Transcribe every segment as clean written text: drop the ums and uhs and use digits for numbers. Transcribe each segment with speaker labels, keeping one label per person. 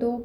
Speaker 1: 2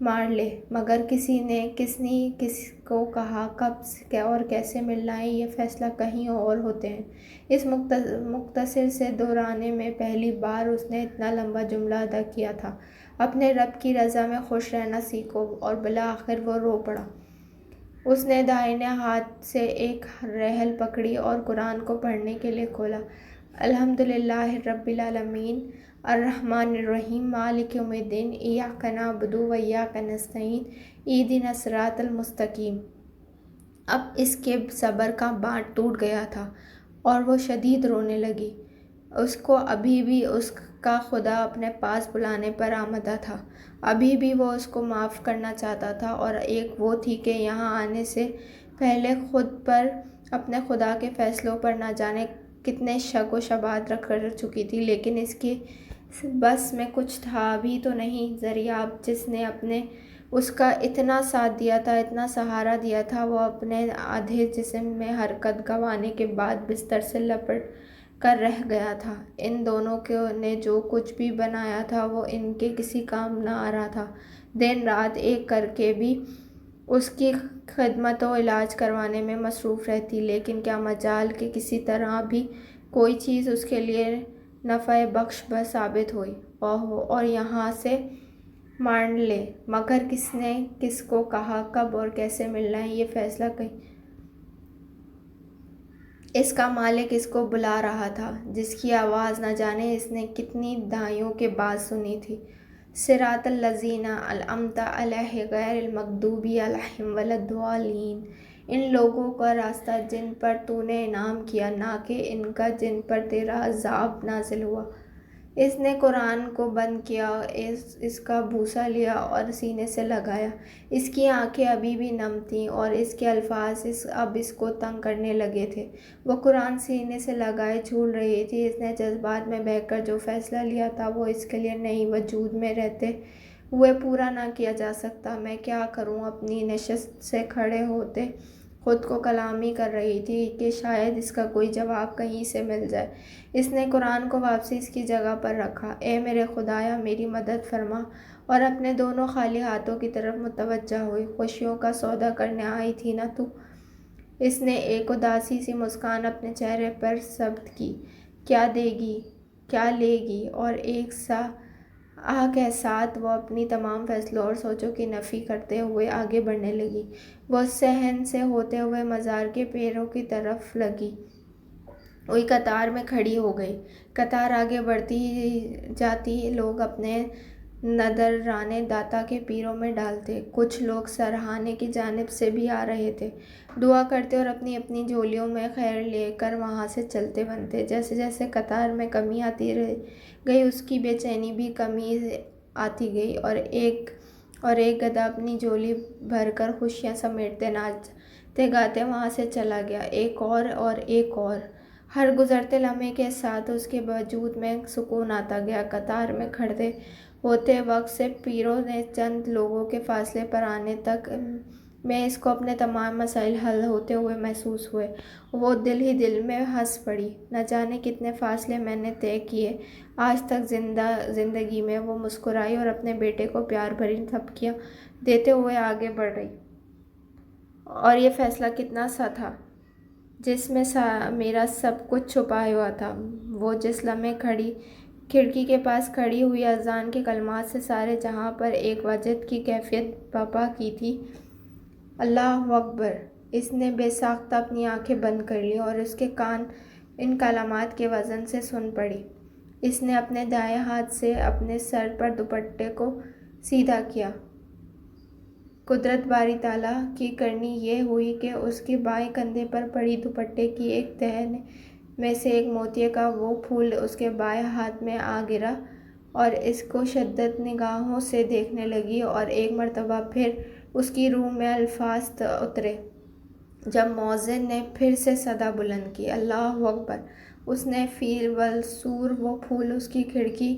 Speaker 1: مار لے، مگر کس نے کس کو کہا کب اور کیسے ملنا ہے، یہ فیصلہ کہیں اور ہوتے ہیں۔ اس مختصر سے دورانے میں پہلی بار اس نے اتنا لمبا جملہ ادا کیا تھا: اپنے رب کی رضا میں خوش رہنا سیکھو، اور بالآخر وہ رو پڑا۔ اس نے دائیں ہاتھ سے ایک رحل پکڑی اور قرآن کو پڑھنے کے لیے کھولا۔ الحمدللہ رب العالمین الرحمن الرحیم مالک یوم الدین ایاک نعبد و ایاک نستعین اہدنا الصراط المستقیم۔ اب اس کے صبر کا بانڈ ٹوٹ گیا تھا اور وہ شدید رونے لگی۔ اس کو ابھی بھی اس کا خدا اپنے پاس بلانے پر آمادہ تھا، ابھی بھی وہ اس کو معاف کرنا چاہتا تھا، اور ایک وہ تھی کہ یہاں آنے سے پہلے خود پر اپنے خدا کے فیصلوں پر نہ جانے کتنے شک و شبہات کر چکی تھی، لیکن اس کی بس میں کچھ تھا بھی تو نہیں۔ ذریعہ جس نے اس کا اتنا ساتھ دیا تھا، اتنا سہارا دیا تھا، وہ اپنے آدھے جسم میں حرکت گنوانے کے بعد بستر سے لپٹ کر رہ گیا تھا۔ ان دونوں نے جو کچھ بھی بنایا تھا وہ ان کے کسی کام نہ آ رہا تھا۔ دن رات ایک کر کے بھی اس کی خدمت و علاج کروانے میں مصروف رہتی، لیکن کیا مجال کہ کسی طرح بھی کوئی چیز اس کے لیے نفع بخش ثابت ہوئی اور یہاں سے مار لے، مگر کس نے کس کو کہا کب اور کیسے ملنا ہے، یہ فیصلہ کہیں۔ اس کا مالک اس کو بلا رہا تھا، جس کی آواز نہ جانے اس نے کتنی دہائیوں کے بعد سنی تھی۔ صراط الذین انعمت علیہم غیر المغضوب علیہم ولا الضالین۔ ان لوگوں کا راستہ جن پر تو نے انعام کیا، نہ کہ ان کا جن پر تیرا عذاب نازل ہوا۔ اس نے قرآن کو بند کیا، اس کا بوسہ لیا اور سینے سے لگایا۔ اس کی آنکھیں ابھی بھی نم تھیں اور اس کے الفاظ اب اس کو تنگ کرنے لگے تھے۔ وہ قرآن سینے سے لگائے جھول رہی تھی۔ اس نے جذبات میں بہہ کر جو فیصلہ لیا تھا وہ اس کے لیے نہیں وجود میں رہتے ہوئے پورا نہ کیا جا سکتا۔ میں کیا کروں؟ اپنی نشست سے کھڑے ہوتے خود کو کلامی کر رہی تھی کہ شاید اس کا کوئی جواب کہیں سے مل جائے۔ اس نے قرآن کو واپسی اس کی جگہ پر رکھا۔ اے میرے خدایا، میری مدد فرما، اور اپنے دونوں خالی ہاتھوں کی طرف متوجہ ہوئی۔ خوشیوں کا سودا کرنے آئی تھی نا تو؟ اس نے ایک اداسی سی مسکان اپنے چہرے پر ثبت کی۔ کیا دے گی، کیا لے گی؟ اور ایک سا آہ کے ساتھ وہ اپنی تمام فیصلوں اور سوچوں کی نفی کرتے ہوئے آگے بڑھنے لگی۔ وہ صحن سے ہوتے ہوئے مزار کے پیروں کی طرف لگی ہوئی قطار میں کھڑی ہو گئی۔ قطار آگے بڑھتی جاتی، لوگ اپنے نذرانے داتا کے پیروں میں ڈالتے۔ کچھ لوگ سراہانے کی جانب سے بھی آ رہے تھے، دعا کرتے اور اپنی اپنی جھولیوں میں خیر لے کر وہاں سے چلتے بنتے۔ جیسے جیسے قطار میں کمی آتی گئی، اس کی بے چینی بھی کمی آتی گئی، اور ایک گدھا اپنی جھولی بھر کر خوشیاں سمیٹتے ناچتے گاتے وہاں سے چلا گیا۔ ایک اور ایک اور۔ ہر گزرتے لمحے کے ساتھ اس کے وجود میں سکون آتا گیا۔ قطار میں کھڑے ہوتے وقت سے پیروں نے چند لوگوں کے فاصلے پر آنے تک میں اس کو اپنے تمام مسائل حل ہوتے ہوئے محسوس ہوئے۔ وہ دل ہی دل میں ہنس پڑی۔ نہ جانے کتنے فاصلے میں نے طے کیے آج تک زندگی میں۔ وہ مسکرائی اور اپنے بیٹے کو پیار بھری تھپکیاں دیتے ہوئے آگے بڑھ رہی۔ اور یہ فیصلہ کتنا سا تھا جس میں میرا سب کچھ چھپا ہوا تھا۔ وہ جس لمحے کھڑکی کے پاس کھڑی ہوئی اذان کے کلمات سے سارے جہاں پر ایک وجد کی کیفیت برپا کی تھی۔ اللہ اکبر! اس نے بے ساختہ اپنی آنکھیں بند کر لیں اور اس کے کان ان کلمات کے وزن سے سن پڑے۔ اس نے اپنے دائیں ہاتھ سے اپنے سر پر دوپٹے کو سیدھا کیا۔ قدرت باری تعالیٰ کی کرنی یہ ہوئی کہ اس کے بائیں کندھے پر پڑی دوپٹے کی ایک تہہ میں سے ایک موتیے کا وہ پھول اس کے بائیں ہاتھ میں آ گرا اور اس کو شدید نگاہوں سے دیکھنے لگی، اور ایک مرتبہ پھر اس کی روح میں الفاظ اترے۔ جب مؤذن نے پھر سے صدا بلند کی، اللہ اکبر! اس نے فی الصور وہ پھول اس کی کھڑکی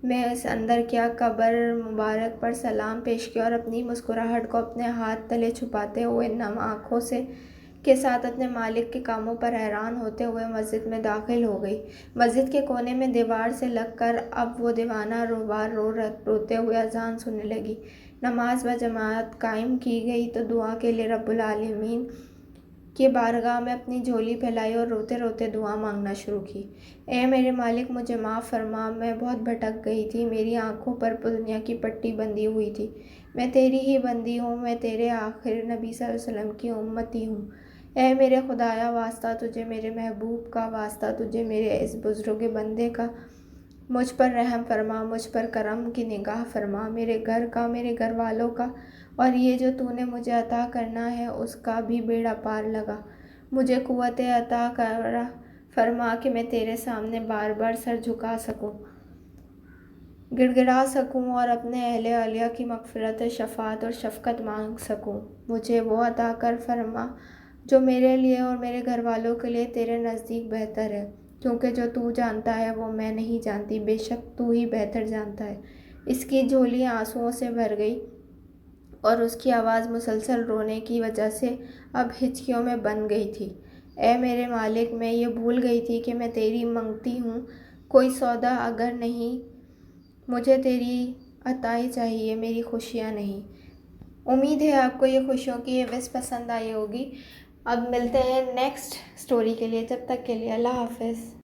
Speaker 1: میں اس اندر کیا، قبر مبارک پر سلام پیش کیا اور اپنی مسکراہٹ کو اپنے ہاتھ تلے چھپاتے ہوئے نم آنکھوں کے ساتھ اپنے مالک کے کاموں پر حیران ہوتے ہوئے مسجد میں داخل ہو گئی۔ مسجد کے کونے میں دیوار سے لگ کر اب وہ دیوانہ وار روتے ہوئے اذان سننے لگی۔ نماز بجماعت قائم کی گئی تو دعا کے لیے رب العالمین کی بارگاہ میں اپنی جھولی پھیلائی اور روتے روتے دعا مانگنا شروع کی۔ اے میرے مالک مجھے معاف فرما، میں بہت بھٹک گئی تھی، میری آنکھوں پر دنیا کی پٹی بندھی ہوئی تھی، میں تیری ہی بندی ہوں، میں تیرے آخر نبی صلی اللہ علیہ وسلم کی امتی ہوں۔ اے میرے خدایا واسطہ تجھے، میرے محبوب کا واسطہ تجھے، میرے اس بزرگ بندے کا، مجھ پر رحم فرما، مجھ پر کرم کی نگاہ فرما، میرے گھر کا، میرے گھر والوں کا، اور یہ جو تو نے مجھے عطا کرنا ہے اس کا بھی بیڑا پار لگا۔ مجھے قوت عطا فرما کہ میں تیرے سامنے بار بار سر جھکا سکوں، گڑ گڑا سکوں اور اپنے اہل اہلیہ کی مغفرت، شفاعت اور شفقت مانگ سکوں۔ مجھے وہ عطا کر فرما جو میرے لیے اور میرے گھر والوں کے لیے تیرے نزدیک بہتر ہے، کیونکہ جو تو جانتا ہے وہ میں نہیں جانتی، بے شک تو ہی بہتر جانتا ہے۔ اس کی جھولی آنسوؤں سے بھر گئی اور اس کی آواز مسلسل رونے کی وجہ سے اب ہچکیوں میں بن گئی تھی۔ اے میرے مالک میں یہ بھول گئی تھی کہ میں تیری منگتی ہوں، کوئی سودا اگر نہیں، مجھے تیری عطائی چاہیے، میری خوشیاں نہیں۔ امید ہے آپ کو یہ خوشیوں کی یہ وس پسند آئی ہوگی۔ اب ملتے ہیں نیکسٹ سٹوری کے لیے، جب تک کے لیے اللہ حافظ۔